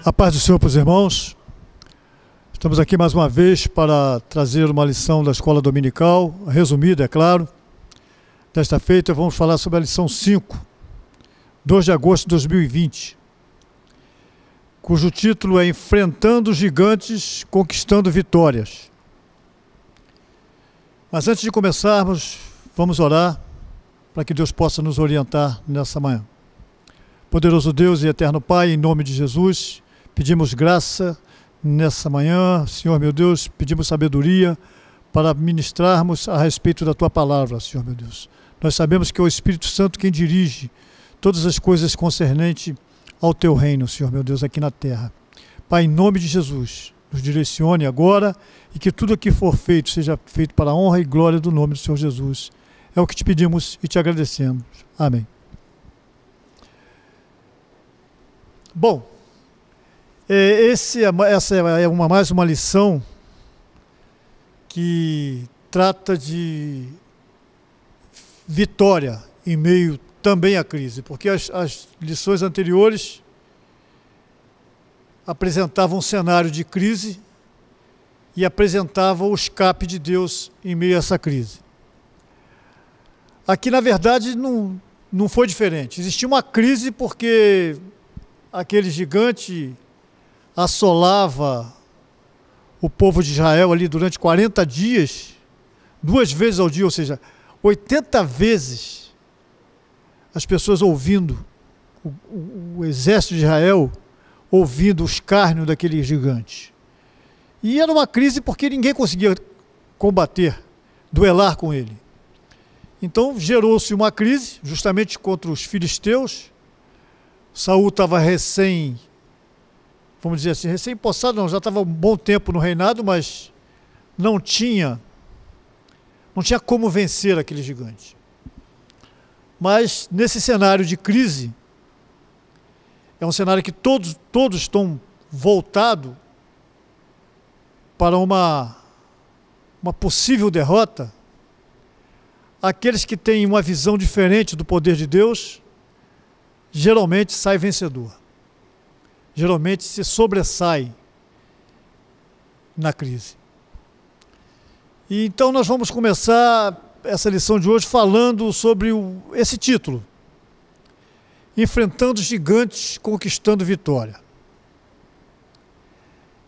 A paz do Senhor para os irmãos. Estamos aqui mais uma vez para trazer uma lição da escola dominical, resumida, é claro. Desta feita vamos falar sobre a lição 5, 2 de agosto de 2020, cujo título é Enfrentando Gigantes, Conquistando Vitórias. Mas antes de começarmos, vamos orar para que Deus possa nos orientar nessa manhã. Poderoso Deus e eterno Pai, em nome de Jesus, pedimos graça nessa manhã, Senhor meu Deus, pedimos sabedoria para ministrarmos a respeito da Tua palavra, Senhor meu Deus. Nós sabemos que é o Espírito Santo quem dirige todas as coisas concernentes ao Teu reino, Senhor meu Deus, aqui na terra. Pai, em nome de Jesus, nos direcione agora e que tudo o que for feito seja feito para a honra e glória do nome do Senhor Jesus. É o que te pedimos e te agradecemos. Amém. Bom, essa é mais uma lição que trata de vitória em meio também à crise, porque as lições anteriores apresentavam um cenário de crise e apresentavam o escape de Deus em meio a essa crise. Aqui, na verdade, não foi diferente. Existia uma crise porque aquele gigante assolava o povo de Israel ali durante 40 dias, 2 vezes ao dia, ou seja, 80 vezes as pessoas ouvindo, o exército de Israel ouvindo o escárnio daquele gigante. E era uma crise porque ninguém conseguia combater, duelar com ele. Então gerou-se uma crise justamente contra os filisteus. Saul estava vamos dizer assim, recém-possado, não, já estava um bom tempo no reinado, mas não tinha como vencer aquele gigante. Mas nesse cenário de crise, é um cenário que todos estão voltados para uma possível derrota. Aqueles que têm uma visão diferente do poder de Deus, geralmente sai vencedor. Geralmente se sobressai na crise. E então nós vamos começar essa lição de hoje falando sobre esse título: Enfrentando Gigantes, Conquistando Vitória.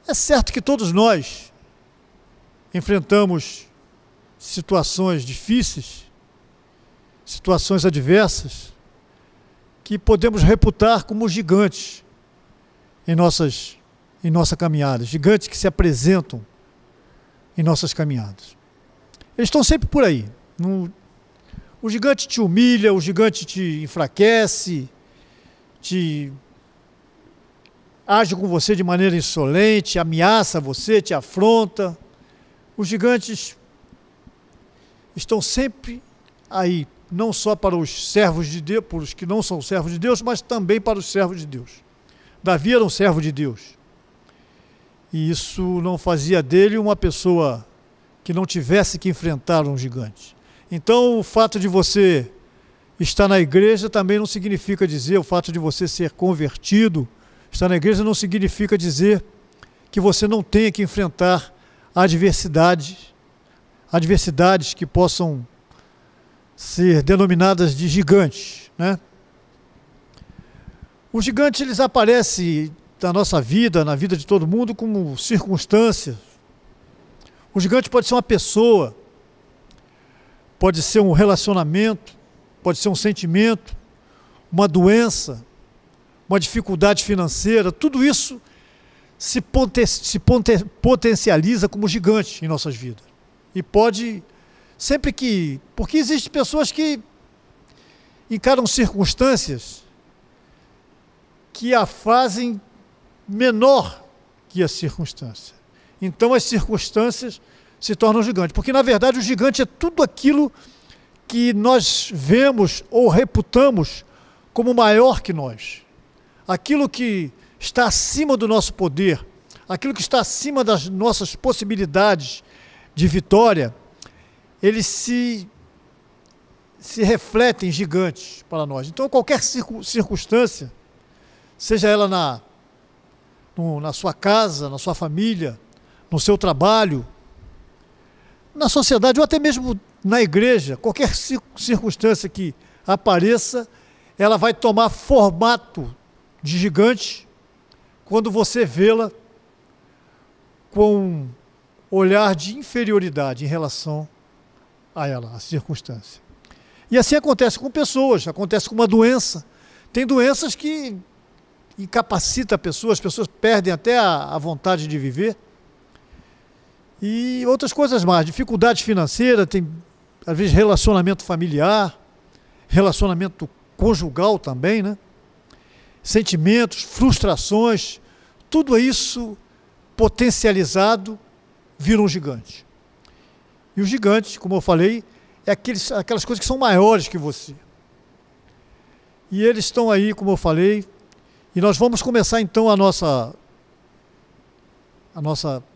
É certo que todos nós enfrentamos situações difíceis, situações adversas, que podemos reputar como gigantes em nossa caminhada, gigantes que se apresentam em nossas caminhadas. Eles estão sempre por aí. O gigante te humilha, o gigante te enfraquece, age com você de maneira insolente, ameaça você, te afronta. Os gigantes estão sempre aí, não só para os servos de Deus, para os que não são servos de Deus, mas também para os servos de Deus. Davi era um servo de Deus. E isso não fazia dele uma pessoa que não tivesse que enfrentar um gigante. Então, o fato de você estar na igreja também não significa dizer, o fato de você ser convertido, estar na igreja não significa dizer que você não tenha que enfrentar adversidades que possam ser denominadas de gigantes, né? Os gigantes, eles aparecem na nossa vida, na vida de todo mundo, como circunstâncias. O gigante pode ser uma pessoa, pode ser um relacionamento, pode ser um sentimento, uma doença, uma dificuldade financeira. Tudo isso se potencializa como gigante em nossas vidas. E pode, porque existem pessoas que encaram circunstâncias que a fazem menor que a circunstância. Então as circunstâncias se tornam gigantes, porque na verdade o gigante é tudo aquilo que nós vemos ou reputamos como maior que nós. Aquilo que está acima do nosso poder, aquilo que está acima das nossas possibilidades de vitória, eles se refletem gigantes para nós. Então qualquer circunstância, seja ela na sua casa, na sua família, no seu trabalho, na sociedade ou até mesmo na igreja, qualquer circunstância que apareça, ela vai tomar formato de gigante quando você vê-la com um olhar de inferioridade em relação a ela, a circunstância. E assim acontece com pessoas, acontece com uma doença. Tem doenças que incapacitam as pessoas perdem até a vontade de viver. E outras coisas mais, dificuldade financeira, tem às vezes relacionamento familiar, relacionamento conjugal também, né? Sentimentos, frustrações, tudo isso potencializado vira um gigante. E o gigante, como eu falei, é aquelas coisas que são maiores que você. E eles estão aí, como eu falei, e nós vamos começar então a nossa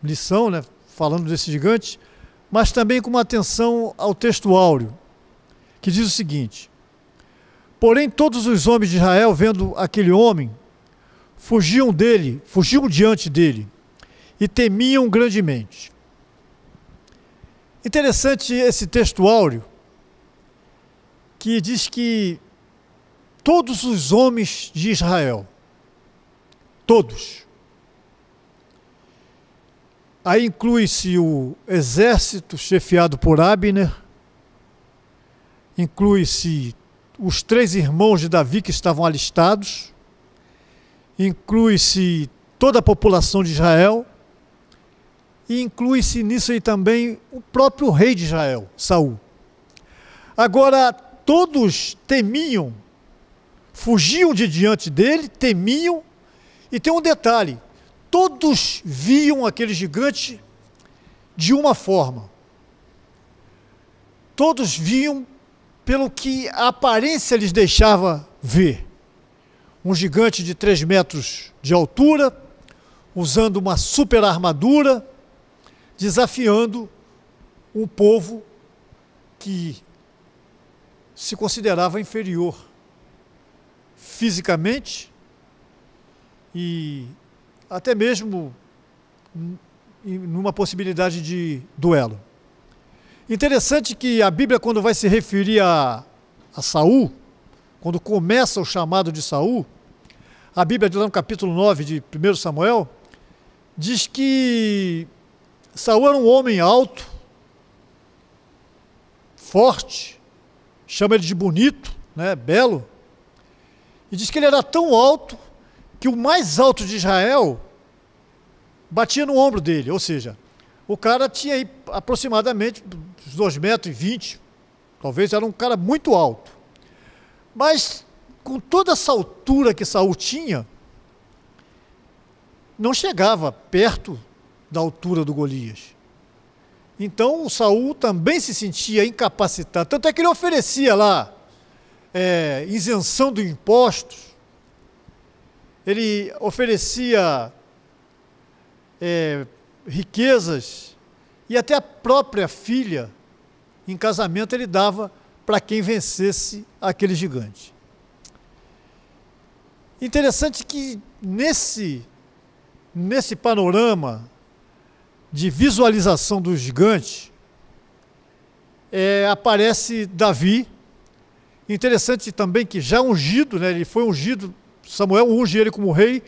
lição, né, falando desse gigante, mas também com uma atenção ao texto áureo, que diz o seguinte: porém todos os homens de Israel, vendo aquele homem, fugiam diante dele, e temiam grandemente. Interessante esse texto áureo, que diz que todos os homens de Israel, todos, aí inclui-se o exército chefiado por Abner, inclui-se os 3 irmãos de Davi que estavam alistados, inclui-se toda a população de Israel, e inclui-se nisso aí também o próprio rei de Israel, Saul. Agora, todos temiam, fugiam de diante dele, temiam, e tem um detalhe: todos viam aquele gigante de uma forma. Todos viam pelo que a aparência lhes deixava ver. Um gigante de 3 metros de altura, usando uma super armadura, desafiando um povo que se considerava inferior fisicamente e até mesmo numa possibilidade de duelo. Interessante que a Bíblia, quando vai se referir a Saul, quando começa o chamado de Saul, a Bíblia, lá no capítulo 9 de 1 Samuel, diz que Saul era um homem alto, forte, chama ele de bonito, né, belo, e diz que ele era tão alto que o mais alto de Israel batia no ombro dele, ou seja, o cara tinha aí aproximadamente 2,20 m, talvez era um cara muito alto. Mas com toda essa altura que Saul tinha, não chegava perto da altura do Golias. Então o Saul também se sentia incapacitado, tanto é que ele oferecia lá isenção de impostos, ele oferecia riquezas, e até a própria filha em casamento ele dava para quem vencesse aquele gigante. Interessante que nesse panorama de visualização do gigante, aparece Davi. Interessante também que já ungido, né, ele foi ungido, Samuel unge ele como rei,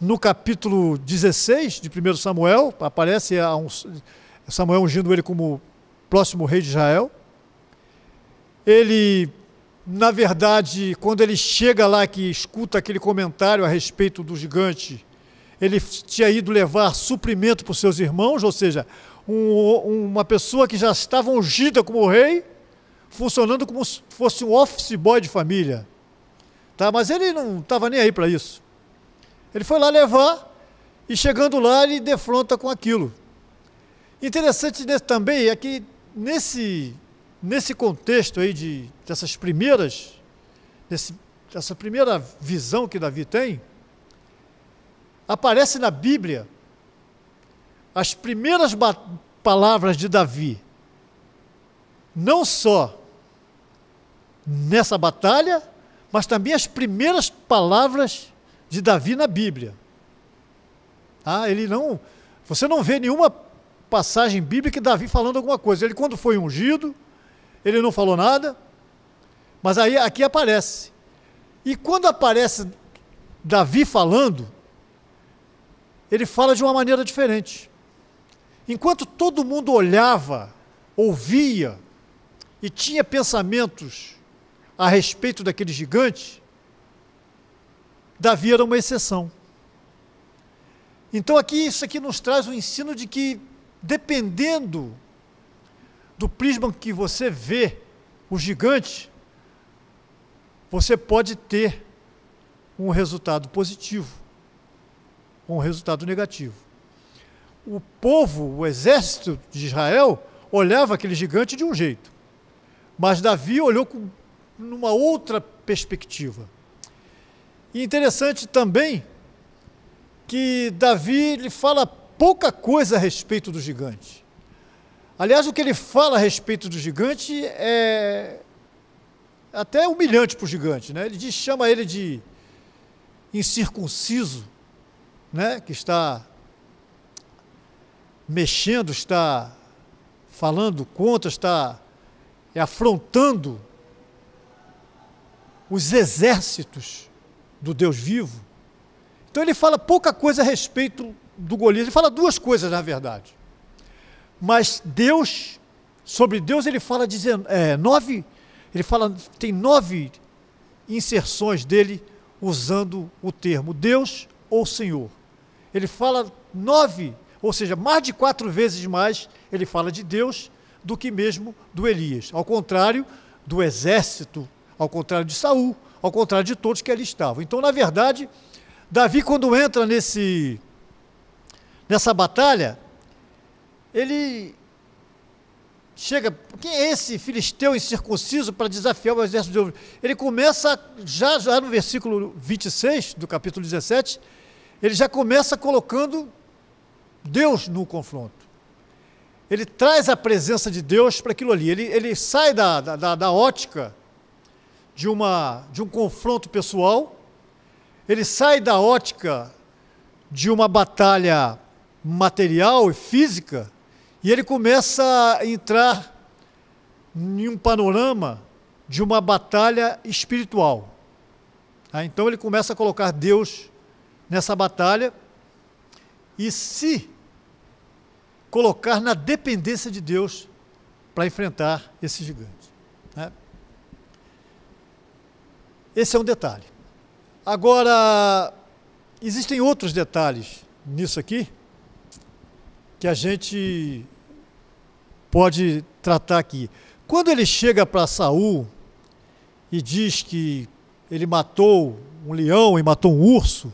no capítulo 16 de 1 Samuel, aparece Samuel ungindo ele como próximo rei de Israel. Ele, na verdade, quando ele chega lá, que escuta aquele comentário a respeito do gigante, ele tinha ido levar suprimento para os seus irmãos, ou seja, uma pessoa que já estava ungida como rei, funcionando como se fosse um office boy de família. Tá? Mas ele não estava nem aí para isso. Ele foi lá levar, e chegando lá ele defronta com aquilo. Interessante também é que nesse contexto aí dessa primeira visão que Davi tem, aparece na Bíblia as primeiras palavras de Davi, não só nessa batalha, mas também as primeiras palavras de Davi na Bíblia. Ah, ele não... Você não vê nenhuma passagem bíblica de Davi falando alguma coisa. Ele, quando foi ungido, ele não falou nada, mas aí aqui aparece. E quando aparece Davi falando, ele fala de uma maneira diferente. Enquanto todo mundo olhava, ouvia e tinha pensamentos a respeito daquele gigante, Davi era uma exceção. Então aqui, isso aqui nos traz o ensino de que, dependendo do prisma que você vê o gigante, você pode ter um resultado positivo ou um resultado negativo. O povo, o exército de Israel, olhava aquele gigante de um jeito, mas Davi olhou numa outra perspectiva. E interessante também que Davi ele fala pouca coisa a respeito do gigante. Aliás, o que ele fala a respeito do gigante é até humilhante para o gigante, né? Ele chama ele de incircunciso, né? Que está mexendo, está falando contra, está afrontando os exércitos do Deus vivo. Então ele fala pouca coisa a respeito do Golias. Ele fala duas coisas, na verdade. Mas Deus, sobre Deus ele fala tem 9 inserções dele usando o termo Deus ou Senhor. Ele fala 9, ou seja, mais de 4 vezes mais ele fala de Deus do que mesmo do Elias. Ao contrário do exército, ao contrário de Saul, ao contrário de todos que ali estavam. Então, na verdade, Davi, quando entra nessa batalha, ele chega... Quem é esse filisteu incircunciso para desafiar o exército de Deus? Ele começa, já no versículo 26 do capítulo 17, ele já começa colocando Deus no confronto. Ele traz a presença de Deus para aquilo ali. Ele sai da ótica de um confronto pessoal, ele sai da ótica de uma batalha material e física, e ele começa a entrar em um panorama de uma batalha espiritual. Então ele começa a colocar Deus nessa batalha e se colocar na dependência de Deus para enfrentar esse gigante. Esse é um detalhe. Agora, existem outros detalhes nisso aqui que a gente pode tratar aqui. Quando ele chega para Saul e diz que ele matou um leão e matou um urso,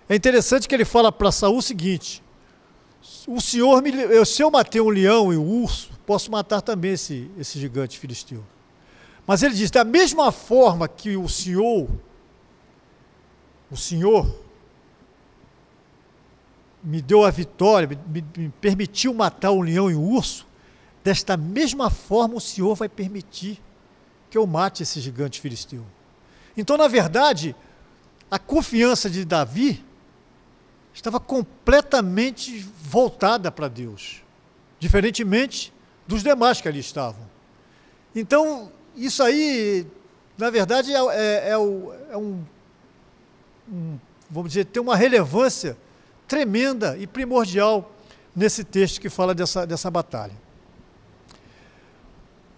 é interessante que ele fala para Saul o seguinte: se eu matei um leão e um urso, posso matar também esse gigante filisteu. Mas ele diz, da mesma forma que o Senhor me deu a vitória, me permitiu matar um leão e um urso, desta mesma forma o Senhor vai permitir que eu mate esse gigante filisteu. Então, na verdade, a confiança de Davi estava completamente voltada para Deus, diferentemente dos demais que ali estavam. Então, isso aí, na verdade, vamos dizer, tem uma relevância tremenda e primordial nesse texto que fala dessa batalha.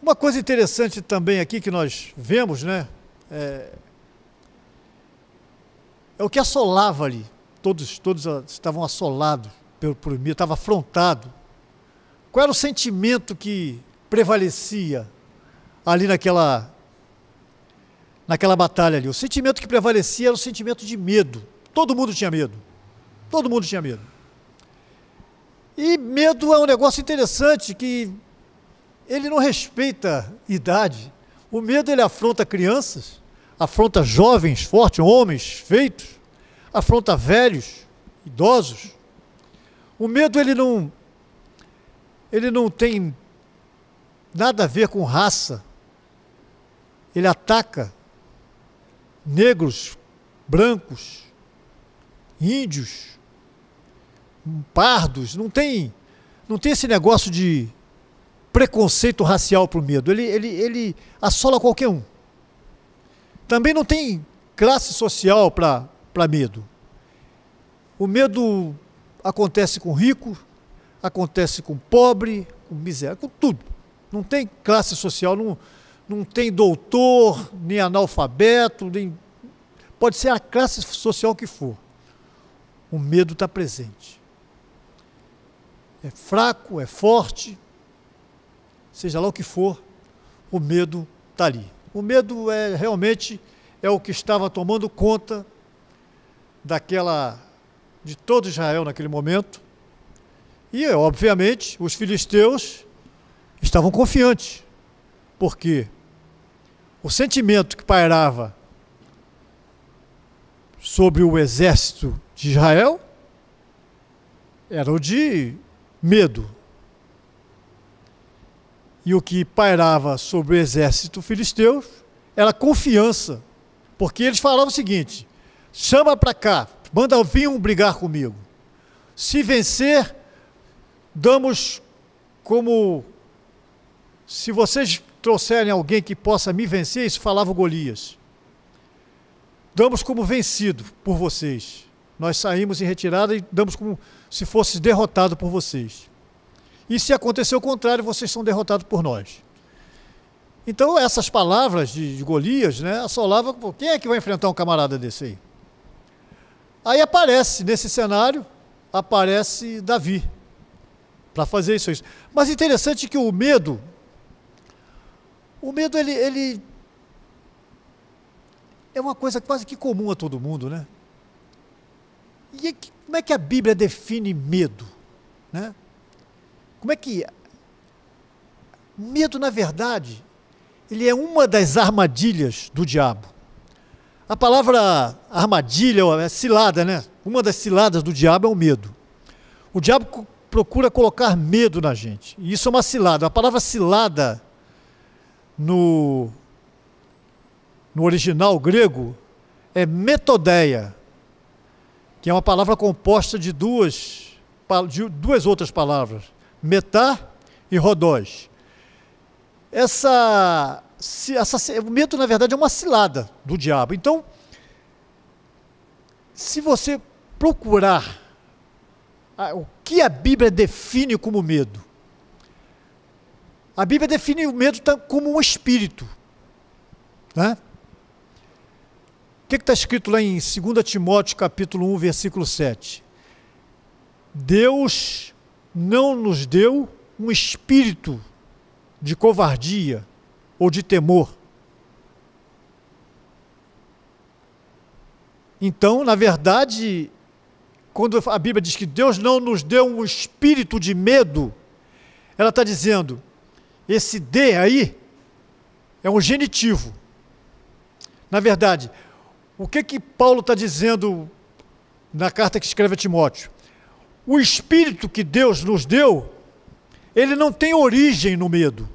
Uma coisa interessante também aqui que nós vemos, né, é o que assolava ali. Todos estavam assolados por mim, estava afrontado. Qual era o sentimento que prevalecia ali naquela batalha ali? O sentimento que prevalecia era o sentimento de medo. Todo mundo tinha medo. Todo mundo tinha medo. E medo é um negócio interessante que ele não respeita idade. O medo ele afronta crianças, afronta jovens, fortes, homens, feitos, afronta velhos, idosos. O medo ele não tem nada a ver com raça. Ele ataca negros, brancos, índios, pardos, não tem esse negócio de preconceito racial para o medo. Ele assola qualquer um. Também não tem classe social para medo. O medo acontece com rico, acontece com pobre, com miserável, com tudo. Não tem classe social, não tem doutor, nem analfabeto, pode ser a classe social que for. O medo está presente. É fraco, é forte, seja lá o que for, o medo está ali. O medo realmente é o que estava tomando conta de todo Israel naquele momento. E, obviamente, os filisteus estavam confiantes, porque o sentimento que pairava sobre o exército de Israel era o de medo. E o que pairava sobre o exército filisteu era confiança, porque eles falavam o seguinte: chama para cá, manda vir brigar comigo. Se vencer, damos como... Se vocês trouxerem alguém que possa me vencer, isso falava o Golias, damos como vencido por vocês. Nós saímos em retirada e damos como se fosse derrotado por vocês. E se acontecer o contrário, vocês são derrotados por nós. Então essas palavras de Golias, né, assolavam, quem é que vai enfrentar um camarada desse aí? Aí aparece, nesse cenário, aparece Davi, para fazer isso. Mas interessante que o medo, ele é uma coisa quase que comum a todo mundo, né? E como é que a Bíblia define medo, né? Como é que... Medo, na verdade, ele é uma das armadilhas do diabo. A palavra armadilha é cilada, né? Uma das ciladas do diabo é o medo. O diabo procura colocar medo na gente. E isso é uma cilada. A palavra cilada no original grego é metodeia, que é uma palavra composta de duas outras palavras, metá e rodós. O medo, na verdade, é uma cilada do diabo. Então, se você procurar o que a Bíblia define como medo, a Bíblia define o medo como um espírito, né? O que está escrito lá em 2 Timóteo, capítulo 1, versículo 7? Deus não nos deu um espírito de covardia ou de temor. Então, na verdade, quando a Bíblia diz que Deus não nos deu um espírito de medo, ela está dizendo, esse D aí é um genitivo. Na verdade, o que Paulo está dizendo na carta que escreve a Timóteo? O espírito que Deus nos deu, ele não tem origem no medo.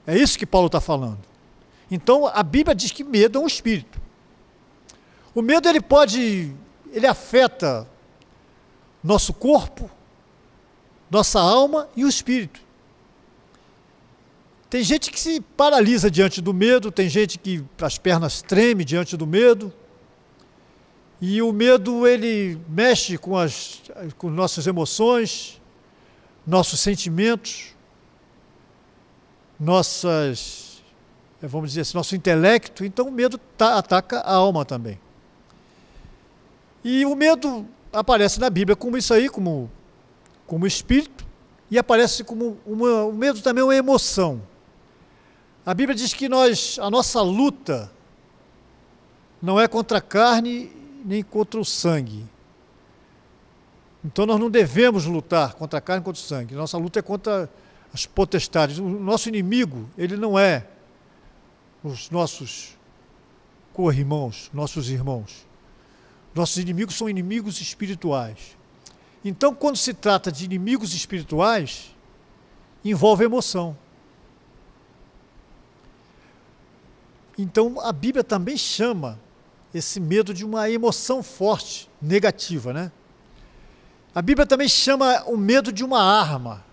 É isso que Paulo está falando. Então, a Bíblia diz que medo é um espírito. O medo, ele afeta nosso corpo, nossa alma e o espírito. Tem gente que se paralisa diante do medo, tem gente que as pernas tremem diante do medo. E o medo, ele mexe com nossas emoções, nossos sentimentos, vamos dizer assim, nosso intelecto. Então o medo ataca a alma também. E o medo aparece na Bíblia como isso aí, como espírito, e aparece como o medo também é uma emoção. A Bíblia diz que a nossa luta não é contra a carne nem contra o sangue. Então nós não devemos lutar contra a carne e contra o sangue. Nossa luta é contra as potestades. O nosso inimigo, ele não é os nossos co-irmãos, nossos irmãos. Nossos inimigos são inimigos espirituais. Então, quando se trata de inimigos espirituais, envolve emoção. Então, a Bíblia também chama esse medo de uma emoção forte, negativa, né? A Bíblia também chama o medo de uma arma.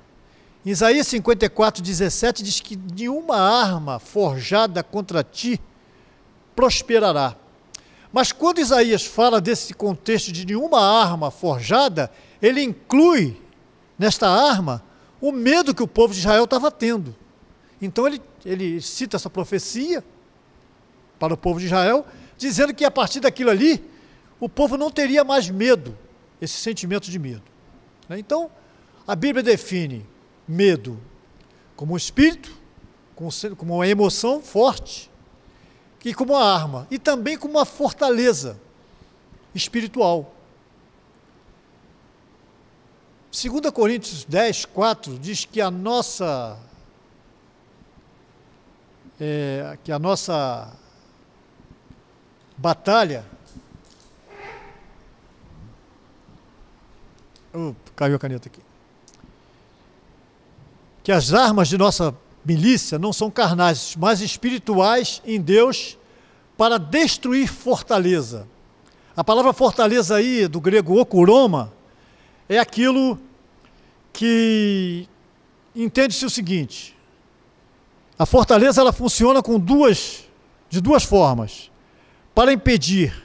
Em Isaías 54:17 diz que nenhuma arma forjada contra ti prosperará. Mas quando Isaías fala desse contexto de nenhuma arma forjada, ele inclui nesta arma o medo que o povo de Israel estava tendo. Então ele cita essa profecia para o povo de Israel, dizendo que a partir daquilo ali, o povo não teria mais medo, esse sentimento de medo. Então, a Bíblia define medo como um espírito, como uma emoção forte, e como uma arma, e também como uma fortaleza espiritual. 2 Coríntios 10:4 diz que a nossa batalha... Caiu a caneta aqui. Que as armas de nossa milícia não são carnais, mas espirituais em Deus para destruir fortaleza. A palavra fortaleza aí, do grego okuroma, é aquilo que entende-se o seguinte: a fortaleza ela funciona de duas formas, para impedir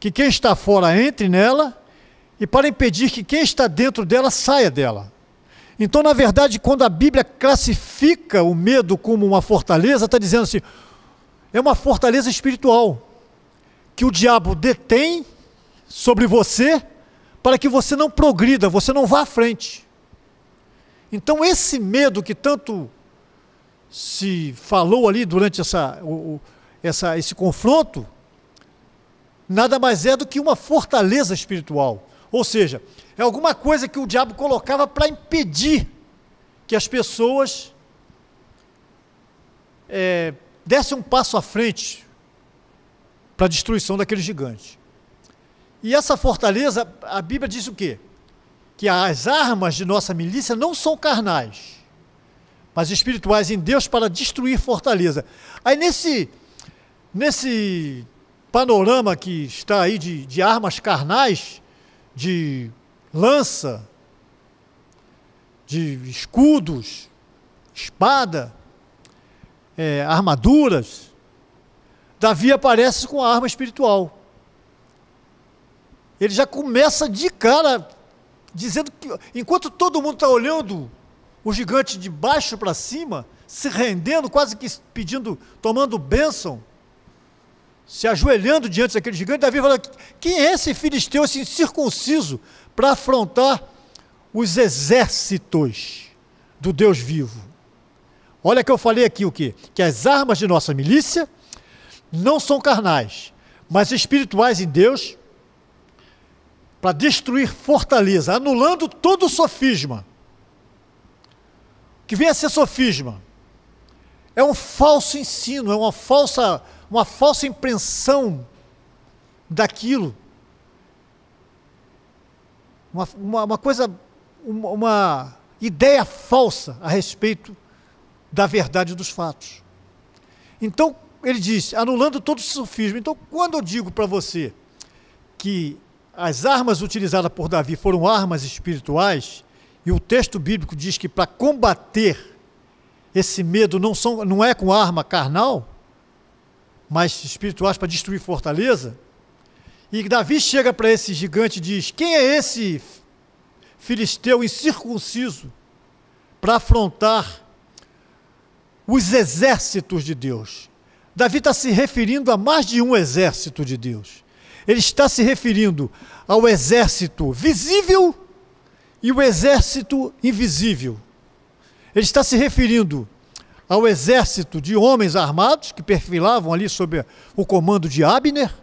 que quem está fora entre nela e para impedir que quem está dentro dela saia dela. Então, na verdade, quando a Bíblia classifica o medo como uma fortaleza, está dizendo assim, é uma fortaleza espiritual, que o diabo detém sobre você, para que você não progrida, você não vá à frente. Então, esse medo que tanto se falou ali durante esse confronto, nada mais é do que uma fortaleza espiritual. Ou seja, é alguma coisa que o diabo colocava para impedir que as pessoas dessem um passo à frente para a destruição daquele gigante. E essa fortaleza, a Bíblia diz o quê? Que as armas de nossa milícia não são carnais, mas espirituais em Deus para destruir fortaleza. Aí nesse panorama que está aí de armas carnais, de lança, de escudos, espada, armaduras, Davi aparece com a arma espiritual. Ele já começa de cara dizendo que, enquanto todo mundo está olhando o gigante de baixo para cima, se rendendo, quase que pedindo, tomando bênção, se ajoelhando diante daquele gigante, Davi fala: quem é esse filisteu, esse incircunciso, para afrontar os exércitos do Deus vivo? Olha que eu falei aqui o quê? Que as armas de nossa milícia não são carnais, mas espirituais em Deus, para destruir fortaleza, anulando todo o sofisma. O que vem a ser sofisma? É um falso ensino, é uma falsa impressão daquilo, uma ideia falsa a respeito da verdade dos fatos. Então, ele diz, anulando todo o sofisma. Então, quando eu digo para você que as armas utilizadas por Davi foram armas espirituais, e o texto bíblico diz que para combater esse medo não é com arma carnal, mas espirituais para destruir fortaleza, e Davi chega para esse gigante e diz: quem é esse filisteu incircunciso para afrontar os exércitos de Deus? Davi está se referindo a mais de um exército de Deus. Ele está se referindo ao exército visível e o exército invisível. Ele está se referindo ao exército de homens armados que perfilavam ali sob o comando de Abner.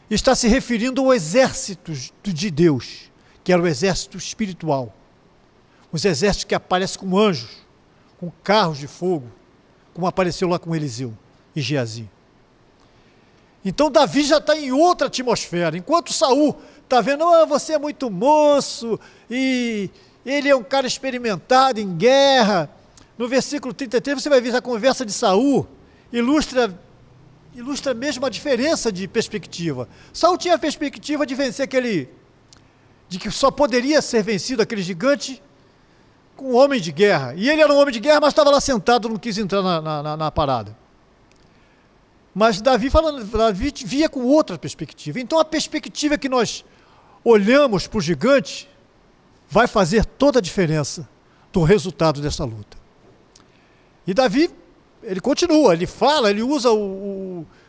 Está se referindo ao exército de Deus, que era o exército espiritual. Os exércitos que aparecem com anjos, com carros de fogo, como apareceu lá com Eliseu e Geazi. Então Davi já está em outra atmosfera. Enquanto Saul está vendo: você é muito moço, e ele é um cara experimentado em guerra. No versículo 33 você vai ver a conversa de Saul, ilustra mesmo a diferença de perspectiva. Saul tinha a perspectiva de vencer de que só poderia ser vencido aquele gigante com um homem de guerra. E ele era um homem de guerra, mas estava lá sentado, não quis entrar na parada. Mas Davi via com outra perspectiva. Então a perspectiva que nós olhamos para o gigante vai fazer toda a diferença do resultado dessa luta. E Davi, ele continua, ele fala, ele usa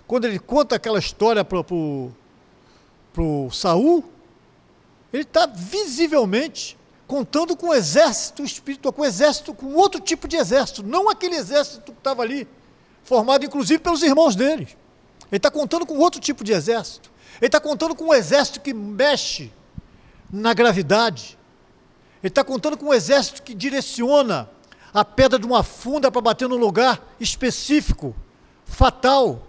quando ele conta aquela história para o Saul, ele está visivelmente contando com um exército espiritual, com outro tipo de exército, não aquele exército que estava ali, formado inclusive pelos irmãos dele. Ele está contando com outro tipo de exército. Ele está contando com um exército que mexe na gravidade. Ele está contando com um exército que direciona a pedra de uma funda para bater num lugar específico, fatal.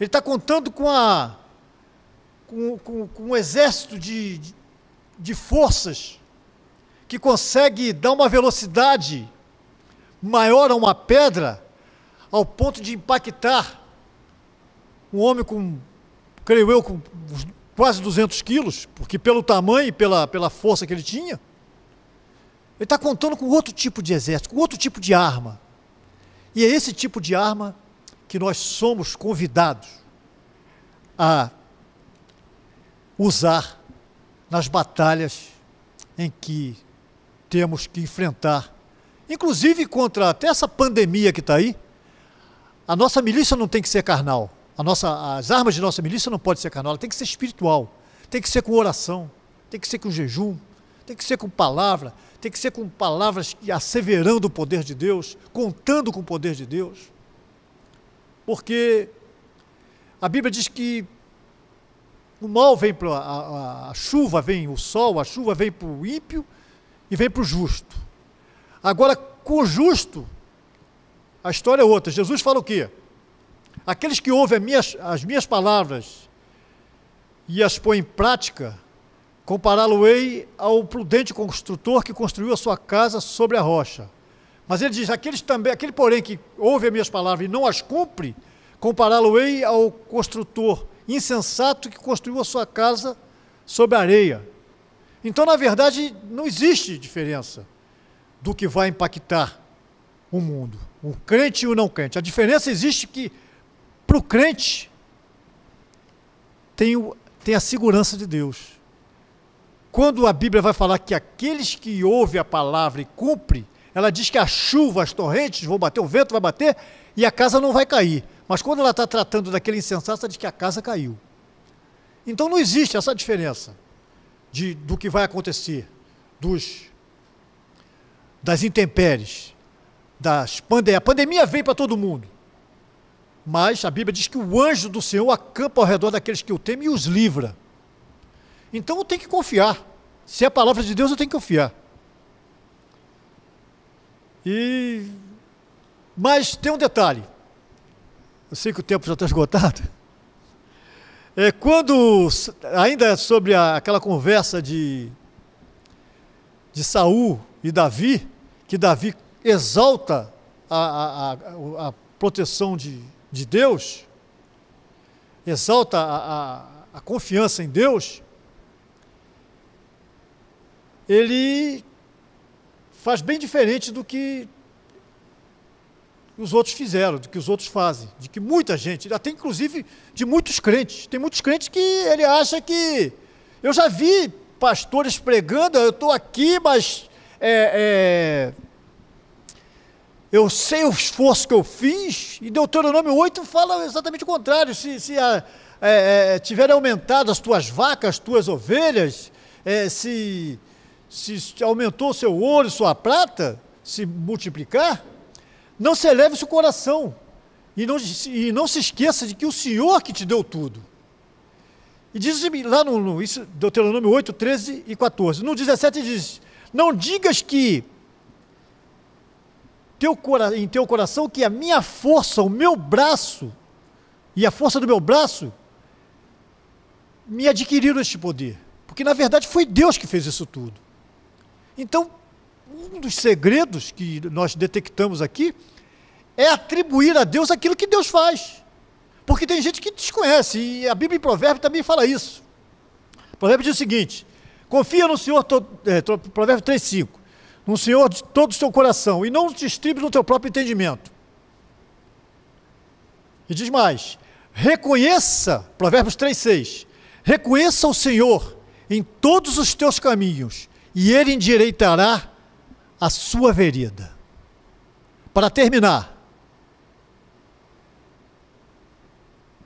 Ele está contando com um exército de forças que consegue dar uma velocidade maior a uma pedra ao ponto de impactar um homem com, creio eu, com quase 200 quilos, porque pelo tamanho e pela força que ele tinha. Ele está contando com outro tipo de exército, com outro tipo de arma. E é esse tipo de arma que nós somos convidados a usar nas batalhas em que temos que enfrentar, inclusive contra até essa pandemia que está aí. A nossa milícia não tem que ser carnal, as armas de nossa milícia não pode ser carnal, ela tem que ser espiritual, tem que ser com oração, tem que ser com jejum, tem que ser com palavra, tem que ser com palavras asseverando o poder de Deus, contando com o poder de Deus, porque a Bíblia diz que o mal vem para a chuva, vem o sol, a chuva vem para o ímpio e vem para o justo. Agora, com o justo, a história é outra. Jesus fala o quê? Aqueles que ouvem as minhas palavras e as põem em prática, compará-lo-ei ao prudente construtor que construiu a sua casa sobre a rocha. Mas ele diz, aquele porém que ouve as minhas palavras e não as cumpre, compará-lo-ei ao construtor insensato que construiu a sua casa sobre a areia. Então, na verdade, não existe diferença do que vai impactar o mundo, o crente e o não crente. A diferença existe que, para o crente, tem a segurança de Deus. Quando a Bíblia vai falar que aqueles que ouvem a palavra e cumprem, ela diz que a chuva, as torrentes vão bater, o vento vai bater e a casa não vai cair. Mas quando ela está tratando daquele insensato, ela diz que a casa caiu. Então não existe essa diferença do que vai acontecer, das intempéries, a pandemia vem para todo mundo. Mas a Bíblia diz que o anjo do Senhor acampa ao redor daqueles que o temem e os livra. Então eu tenho que confiar. Se é a palavra de Deus, eu tenho que confiar. Mas tem um detalhe. Eu sei que o tempo já está esgotado. Quando, ainda sobre aquela conversa de Saul e Davi, que Davi exalta a proteção de Deus, exalta a confiança em Deus, ele faz bem diferente do que os outros fizeram, do que os outros fazem, de que muita gente, até inclusive de muitos crentes, tem muitos crentes que ele acha que, eu já vi pastores pregando, eu estou aqui, mas eu sei o esforço que eu fiz, e Deuteronômio 8 fala exatamente o contrário, se tiverem aumentado as tuas vacas, as tuas ovelhas, se aumentou o seu ouro, sua prata, se multiplicar, não se eleve o seu coração, e não se esqueça de que o Senhor que te deu tudo. E diz lá no Deuteronômio 8, 13 e 14, no 17 diz, não digas que em teu coração que a minha força, o meu braço, e a força do meu braço, me adquiriram este poder, porque na verdade foi Deus que fez isso tudo. Então, um dos segredos que nós detectamos aqui é atribuir a Deus aquilo que Deus faz. Porque tem gente que desconhece, e a Bíblia em Provérbios também fala isso. O Provérbio diz o seguinte, Confia no Senhor, Provérbios 3,5. No Senhor de todo o seu coração, e não te estribes no teu próprio entendimento. E diz mais, reconheça, Provérbios 3,6, reconheça o Senhor em todos os teus caminhos, e Ele endireitará a sua vereda. Para terminar,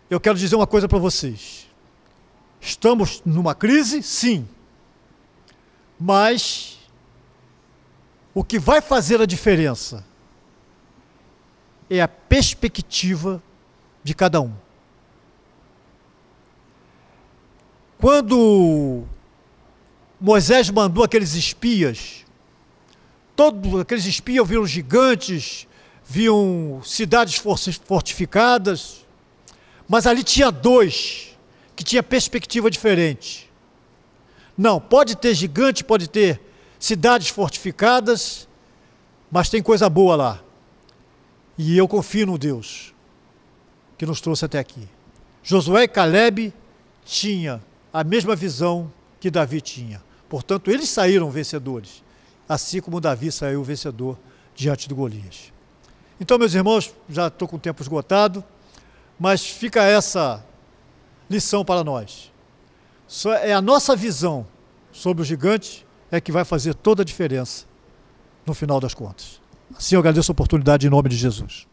eu quero dizer uma coisa para vocês. Estamos numa crise? Sim. Mas o que vai fazer a diferença é a perspectiva de cada um. Quando Moisés mandou aqueles espias, todos aqueles espias viram gigantes, viam cidades fortificadas, mas ali tinha dois que tinha perspectiva diferente. Não, pode ter gigante, pode ter cidades fortificadas, mas tem coisa boa lá. E eu confio no Deus que nos trouxe até aqui. Josué e Caleb tinham a mesma visão que Davi tinha. Portanto, eles saíram vencedores, assim como Davi saiu vencedor diante de Golias. Então, meus irmãos, já estou com o tempo esgotado, mas fica essa lição para nós. É a nossa visão sobre o gigante é que vai fazer toda a diferença no final das contas. Assim eu agradeço a oportunidade em nome de Jesus.